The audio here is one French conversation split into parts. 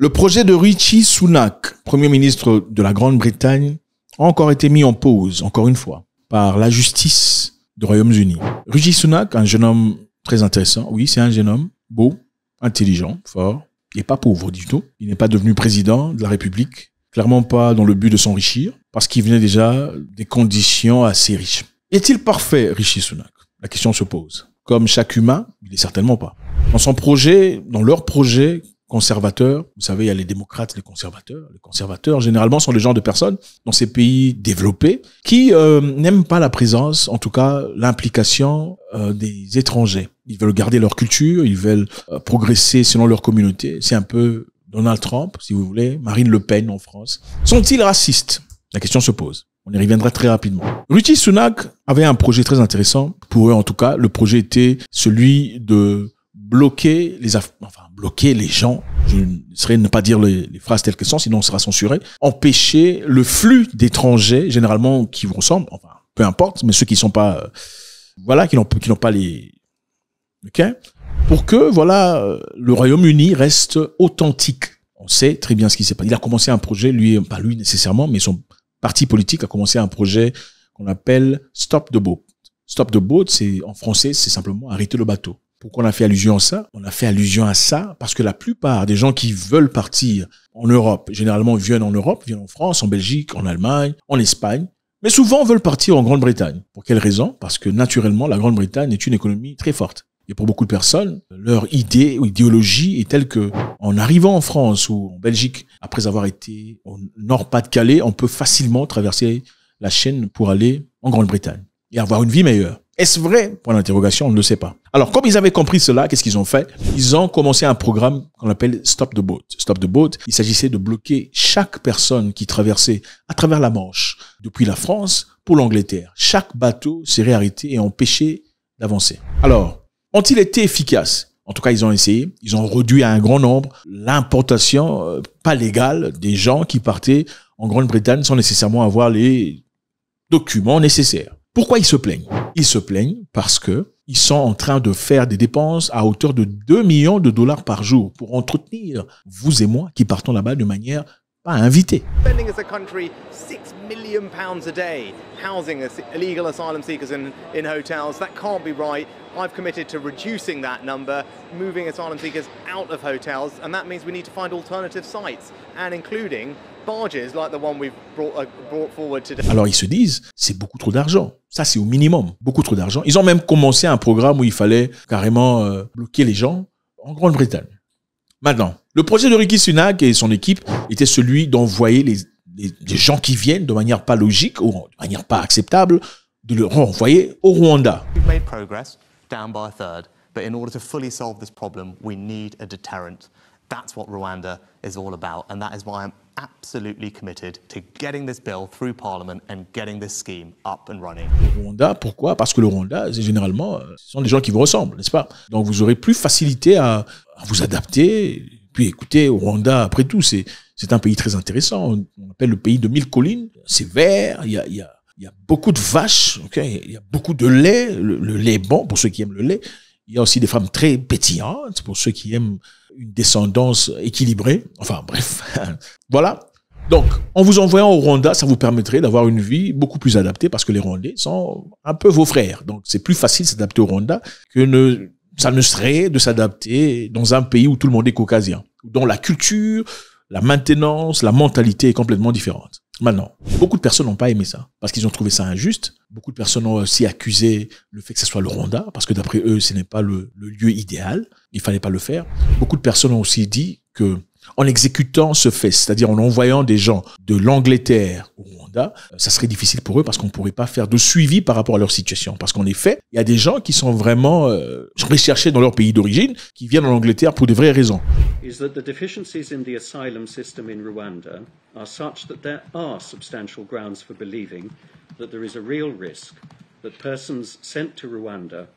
Le projet de Rishi Sunak, Premier ministre de la Grande-Bretagne, a encore été mis en pause, encore une fois, par la justice du Royaume-Uni. Rishi Sunak, un jeune homme très intéressant, oui, c'est un jeune homme beau, intelligent, fort, et pas pauvre du tout. Il n'est pas devenu président de la République, clairement pas dans le but de s'enrichir, parce qu'il venait déjà des conditions assez riches. Est-il parfait, Rishi Sunak? La question se pose. Comme chaque humain, il n'est certainement pas. Dans son projet, dans leur projet conservateur, vous savez, il y a les démocrates, les conservateurs. Les conservateurs, généralement, sont les genres de personnes dans ces pays développés qui n'aiment pas la présence, en tout cas l'implication des étrangers. Ils veulent garder leur culture, ils veulent progresser selon leur communauté. C'est un peu Donald Trump, si vous voulez, Marine Le Pen en France. Sont-ils racistes? La question se pose. On y reviendra très rapidement. Rishi Sunak avait un projet très intéressant. Pour eux, en tout cas, le projet était celui de bloquer bloquer les gens. Je ne saurais ne pas dire les phrases telles qu'elles sont, sinon on sera censuré. Empêcher le flux d'étrangers, généralement qui vous ressemblent, enfin, peu importe, mais ceux qui sont pas, qui n'ont pas les, ok? Pour que, le Royaume-Uni reste authentique. On sait très bien ce qui s'est passé. Il a commencé un projet, pas lui nécessairement, mais son parti politique a commencé un projet qu'on appelle Stop the Boat. Stop the Boat, en français, c'est simplement arrêter le bateau. Pourquoi on a fait allusion à ça? On a fait allusion à ça parce que la plupart des gens qui veulent partir en Europe, généralement viennent en Europe, viennent en France, en Belgique, en Allemagne, en Espagne, mais souvent veulent partir en Grande-Bretagne. Pour quelle raison? Parce que naturellement, la Grande-Bretagne est une économie très forte. Et pour beaucoup de personnes, leur idée ou idéologie est telle que, en arrivant en France ou en Belgique, après avoir été au Nord-Pas-de-Calais, on peut facilement traverser la chaîne pour aller en Grande-Bretagne et avoir une vie meilleure. Est-ce vrai? Point d'interrogation, on ne le sait pas. Alors, comme ils avaient compris cela, qu'est-ce qu'ils ont fait? Ils ont commencé un programme qu'on appelle Stop the Boat. Stop the Boat, il s'agissait de bloquer chaque personne qui traversait à travers la Manche, depuis la France pour l'Angleterre. Chaque bateau serait arrêté et empêché d'avancer. Alors, ont-ils été efficaces? En tout cas, ils ont essayé. Ils ont réduit à un grand nombre l'importation pas légale des gens qui partaient en Grande-Bretagne sans nécessairement avoir les documents nécessaires. Pourquoi ils se plaignent? Ils se plaignent parce que ils sont en train de faire des dépenses à hauteur de 2 millions de dollars par jour pour entretenir vous et moi qui partons là-bas de manière pas invitée. Spending as a country £6 million a day housing illegal asylum seekers in hotels. That can't be right. I've committed to reducing that number, moving asylum seekers out of hotels, and that means we need to find alternative sites, and including barges like the one we've brought forward today. Alors ils se disent, c'est beaucoup trop d'argent. Ça c'est au minimum, beaucoup trop d'argent. Ils ont même commencé un programme où il fallait carrément bloquer les gens en Grande-Bretagne. Maintenant, le projet de Rishi Sunak et son équipe était celui d'envoyer les gens qui viennent de manière pas logique ou de manière pas acceptable, de le renvoyer au Rwanda. We've made progress, down by a third, but in order to fully solve this problem, we need a deterrent. That's what Rwanda is all about, and that is why I'm absolutely committed to getting this bill through Parliament and getting this scheme up and running. Le Rwanda, pourquoi? Parce que le Rwanda, c'est généralement, ce sont des gens qui vous ressemblent, n'est-ce pas? Donc vous aurez plus facilité à vous adapter. Puis écoutez, au Rwanda, après tout, c'est un pays très intéressant. On appelle le pays de 1000 collines. C'est vert, il y a beaucoup de vaches, okay? Il y a beaucoup de lait. Le lait est bon pour ceux qui aiment le lait. Il y a aussi des femmes très pétillantes pour ceux qui aiment une descendance équilibrée. Enfin, bref. Voilà. Donc, en vous envoyant au Rwanda, ça vous permettrait d'avoir une vie beaucoup plus adaptée parce que les Rwandais sont un peu vos frères. Donc, c'est plus facile de s'adapter au Rwanda que ça ne serait de s'adapter dans un pays où tout le monde est caucasien, dont la culture, la maintenance, la mentalité est complètement différente. Maintenant, beaucoup de personnes n'ont pas aimé ça, parce qu'ils ont trouvé ça injuste. Beaucoup de personnes ont aussi accusé le fait que ce soit le Rwanda, parce que d'après eux, ce n'est pas le lieu idéal. Il fallait pas le faire. Beaucoup de personnes ont aussi dit que, en exécutant ce fait, c'est-à-dire en envoyant des gens de l'Angleterre au Rwanda, ça serait difficile pour eux parce qu'on ne pourrait pas faire de suivi par rapport à leur situation. Parce qu'en effet, il y a des gens qui sont vraiment recherchés dans leur pays d'origine, qui viennent en Angleterre pour de vraies raisons. Is that the deficiencies in the asylum system in Rwanda are such that there are substantial grounds for believing that there is a real risk that persons sent to Rwanda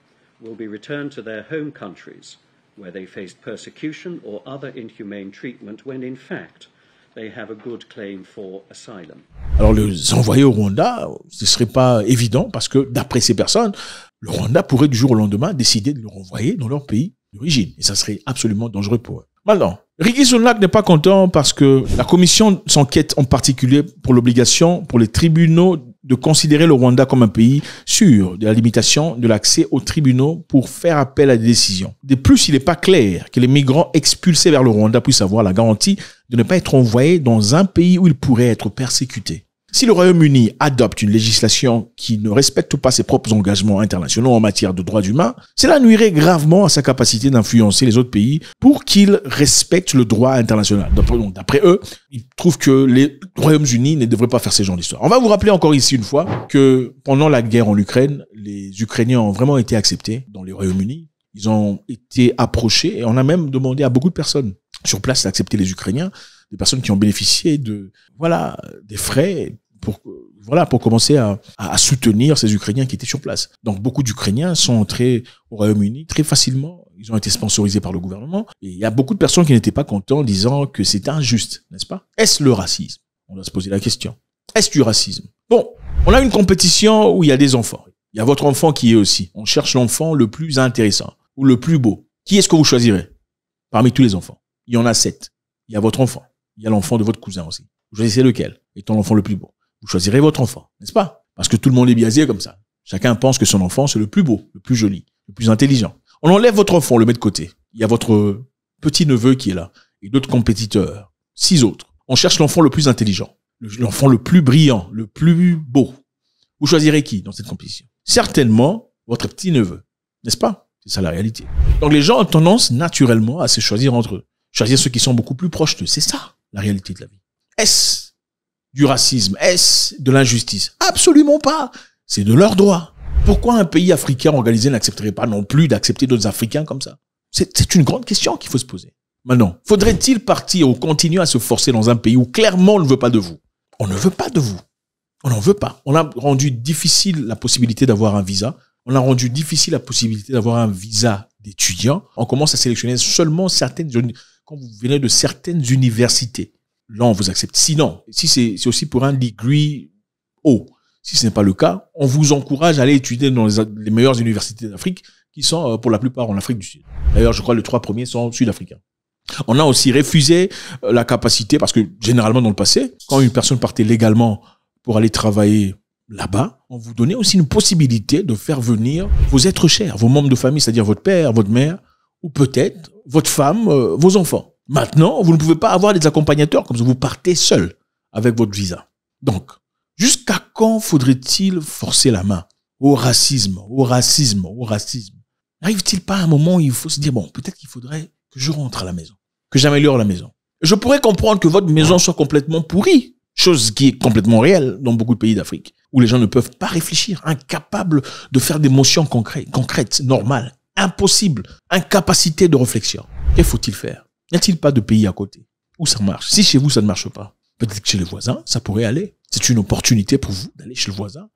will be returned to their home countries where they faced persecution or other inhumane treatment when in fact they have a good claim for asylum. Alors les envoyer au Rwanda, ce serait pas évident parce que d'après ces personnes, le Rwanda pourrait du jour au lendemain décider de le renvoyer dans leur pays d'origine. Et ça serait absolument dangereux pour eux. Maintenant, Rishi Sunak n'est pas content parce que la commission s'enquête en particulier pour l'obligation pour les tribunaux de considérer le Rwanda comme un pays sûr de la limitation de l'accès aux tribunaux pour faire appel à des décisions. De plus, il n'est pas clair que les migrants expulsés vers le Rwanda puissent avoir la garantie de ne pas être envoyés dans un pays où ils pourraient être persécutés. Si le Royaume-Uni adopte une législation qui ne respecte pas ses propres engagements internationaux en matière de droits humains, cela nuirait gravement à sa capacité d'influencer les autres pays pour qu'ils respectent le droit international. D'après eux, ils trouvent que les Royaumes-Unis ne devraient pas faire ce genre d'histoire. On va vous rappeler encore ici une fois que pendant la guerre en Ukraine, les Ukrainiens ont vraiment été acceptés dans les Royaumes-Unis. Ils ont été approchés et on a même demandé à beaucoup de personnes sur place d'accepter les Ukrainiens, des personnes qui ont bénéficié des frais pour commencer à soutenir ces Ukrainiens qui étaient sur place. Donc beaucoup d'Ukrainiens sont entrés au Royaume-Uni très facilement. Ils ont été sponsorisés par le gouvernement. Et il y a beaucoup de personnes qui n'étaient pas contentes, disant que c'était injuste, n'est-ce pas? Est-ce le racisme? On doit se poser la question. Est-ce du racisme? Bon, on a une compétition où il y a des enfants. Il y a votre enfant qui est aussi. On cherche l'enfant le plus intéressant ou le plus beau. Qui est-ce que vous choisirez parmi tous les enfants? Il y en a 7. Il y a votre enfant. Il y a l'enfant de votre cousin aussi. Vous choisissez lequel étant l'enfant le plus beau? Vous choisirez votre enfant, n'est-ce pas? Parce que tout le monde est biaisé comme ça. Chacun pense que son enfant, c'est le plus beau, le plus joli, le plus intelligent. On enlève votre enfant, on le met de côté. Il y a votre petit-neveu qui est là, et d'autres compétiteurs, 6 autres. On cherche l'enfant le plus intelligent, l'enfant le plus brillant, le plus beau. Vous choisirez qui dans cette compétition? Certainement, votre petit-neveu, n'est-ce pas? C'est ça la réalité. Donc les gens ont tendance naturellement à se choisir entre eux. Choisir ceux qui sont beaucoup plus proches d'eux. C'est ça, la réalité de la vie. Est-ce du racisme? Est-ce de l'injustice? Absolument pas. C'est de leur droit. Pourquoi un pays africain organisé n'accepterait pas non plus d'accepter d'autres Africains comme ça? C'est une grande question qu'il faut se poser. Maintenant, faudrait-il partir ou continuer à se forcer dans un pays où clairement on ne veut pas de vous? On ne veut pas de vous. On n'en veut pas. On a rendu difficile la possibilité d'avoir un visa. On a rendu difficile la possibilité d'avoir un visa d'étudiant. On commence à sélectionner seulement quand vous venez de certaines universités. Là, on vous accepte. Sinon, si c'est aussi pour un degree haut. Si ce n'est pas le cas, on vous encourage à aller étudier dans les meilleures universités d'Afrique qui sont pour la plupart en Afrique du Sud. D'ailleurs, je crois que les 3 premiers sont sud-africains. On a aussi refusé la capacité, parce que généralement dans le passé, quand une personne partait légalement pour aller travailler là-bas, on vous donnait aussi une possibilité de faire venir vos êtres chers, vos membres de famille, c'est-à-dire votre père, votre mère, ou peut-être votre femme, vos enfants. Maintenant, vous ne pouvez pas avoir des accompagnateurs comme ça, vous partez seul avec votre visa. Donc, jusqu'à quand faudrait-il forcer la main au racisme? N'arrive-t-il pas un moment où il faut se dire, bon, peut-être qu'il faudrait que je rentre à la maison, que j'améliore la maison. Je pourrais comprendre que votre maison soit complètement pourrie, chose qui est complètement réelle dans beaucoup de pays d'Afrique, où les gens ne peuvent pas réfléchir, incapables de faire des motions concrètes, normales, impossibles, incapacité de réflexion. Que faut-il faire? N'y a-t-il pas de pays à côté où ça marche? Si chez vous, ça ne marche pas, peut-être que chez les voisins, ça pourrait aller. C'est une opportunité pour vous d'aller chez le voisin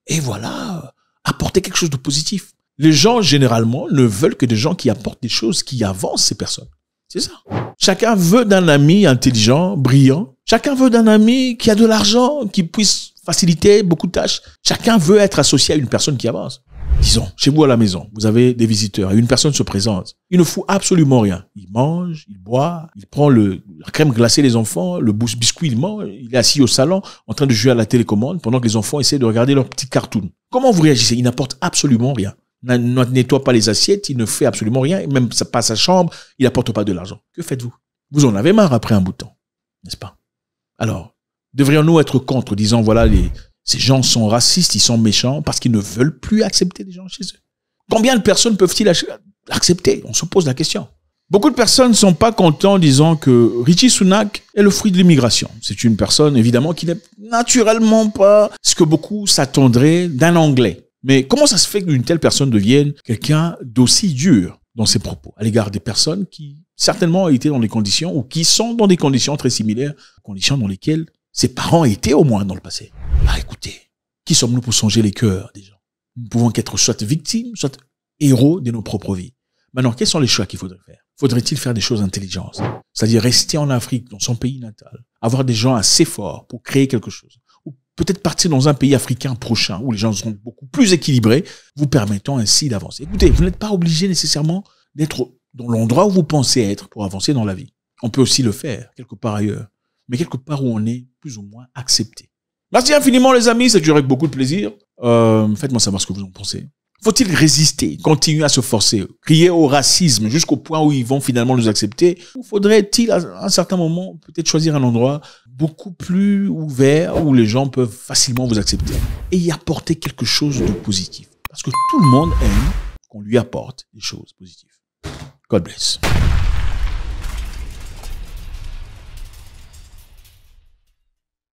et voilà, apporter quelque chose de positif. Les gens, généralement, ne veulent que des gens qui apportent des choses, qui avancent ces personnes. C'est ça. Chacun veut d'un ami intelligent, brillant. Chacun veut d'un ami qui a de l'argent, qui puisse faciliter beaucoup de tâches. Chacun veut être associé à une personne qui avance. Disons, chez vous à la maison, vous avez des visiteurs et une personne se présente. Il ne fout absolument rien. Il mange, il boit, il prend la crème glacée des enfants, le biscuit, il mange, il est assis au salon en train de jouer à la télécommande pendant que les enfants essaient de regarder leur petit cartoon. Comment vous réagissez? Il n'apporte absolument rien. Il ne nettoie pas les assiettes, il ne fait absolument rien, même pas sa chambre, il n'apporte pas de l'argent. Que faites-vous? Vous en avez marre après un bout de temps, n'est-ce pas? Alors, devrions-nous être contre, disant voilà, ces gens sont racistes, ils sont méchants parce qu'ils ne veulent plus accepter des gens chez eux? Combien de personnes peuvent-ils accepter? On se pose la question. Beaucoup de personnes ne sont pas contents disant que Rishi Sunak est le fruit de l'immigration. C'est une personne, évidemment, qui n'est naturellement pas ce que beaucoup s'attendraient d'un Anglais. Mais comment ça se fait qu'une telle personne devienne quelqu'un d'aussi dur dans ses propos à l'égard des personnes qui certainement ont été dans des conditions ou qui sont dans des conditions très similaires aux conditions dans lesquelles ses parents étaient au moins dans le passé? Ah, écoutez, qui sommes-nous pour changer les cœurs des gens? Nous ne pouvons qu'être soit victimes, soit héros de nos propres vies. Maintenant, quels sont les choix qu'il faudrait faire? Faudrait-il faire des choses intelligentes? C'est-à-dire rester en Afrique, dans son pays natal, avoir des gens assez forts pour créer quelque chose. Ou peut-être partir dans un pays africain prochain où les gens seront beaucoup plus équilibrés, vous permettant ainsi d'avancer. Écoutez, vous n'êtes pas obligé nécessairement d'être dans l'endroit où vous pensez être pour avancer dans la vie. On peut aussi le faire quelque part ailleurs, mais quelque part où on est plus ou moins accepté. Merci infiniment les amis, ça a duré avec beaucoup de plaisir. Faites-moi savoir ce que vous en pensez. Faut-il résister, continuer à se forcer, crier au racisme jusqu'au point où ils vont finalement nous accepter? Ou faudrait-il à un certain moment peut-être choisir un endroit beaucoup plus ouvert où les gens peuvent facilement vous accepter et y apporter quelque chose de positif? Parce que tout le monde aime qu'on lui apporte des choses positives. God bless.